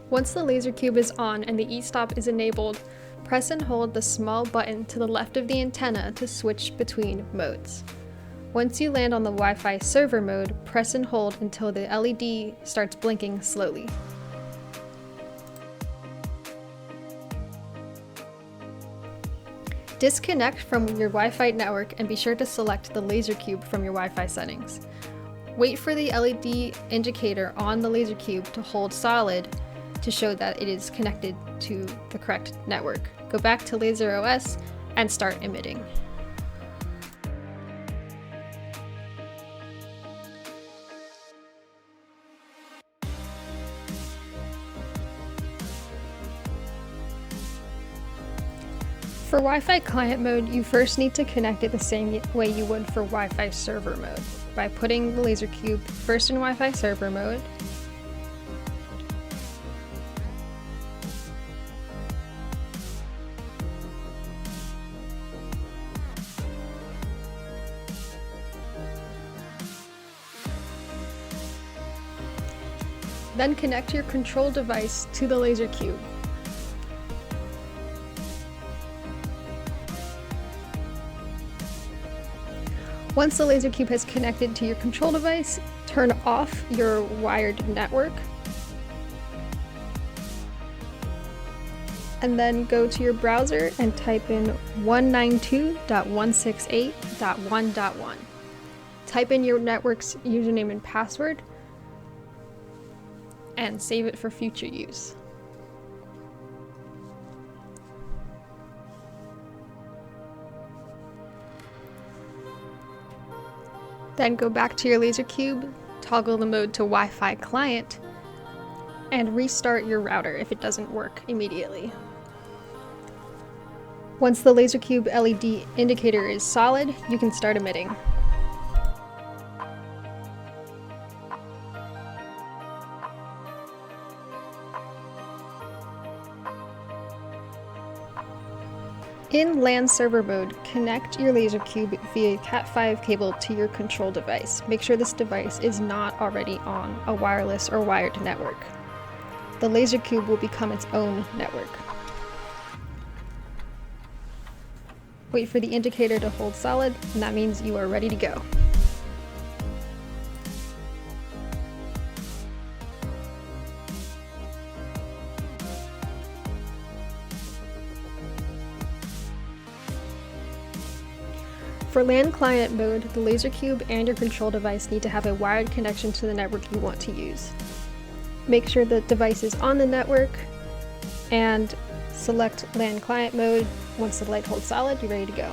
Once the Lasercube is on and the e-stop is enabled, press and hold the small button to the left of the antenna to switch between modes. Once you land on the Wi-Fi server mode, press and hold until the LED starts blinking slowly. Disconnect from your Wi-Fi network and be sure to select the Lasercube from your Wi-Fi settings. Wait for the LED indicator on the Lasercube to hold solid to show that it is connected to the correct network. Go back to LaserOS and start emitting. For Wi-Fi client mode, you first need to connect it the same way you would for Wi-Fi server mode, by putting the Lasercube first in Wi-Fi server mode, then connect your control device to the Lasercube. Once the Lasercube has connected to your control device, turn off your wired network, and then go to your browser and type in 192.168.1.1. Type in your network's username and password, and save it for future use. Then go back to your Lasercube, toggle the mode to Wi-Fi Client, and restart your router if it doesn't work immediately. Once the Lasercube LED indicator is solid, you can start emitting. In LAN Server mode, connect your Lasercube via Cat5 cable to your control device. Make sure this device is not already on a wireless or wired network. The Lasercube will become its own network. Wait for the indicator to hold solid, and that means you are ready to go. For LAN Client mode, the Lasercube and your control device need to have a wired connection to the network you want to use. Make sure the device is on the network and select LAN Client mode. Once the light holds solid, you're ready to go.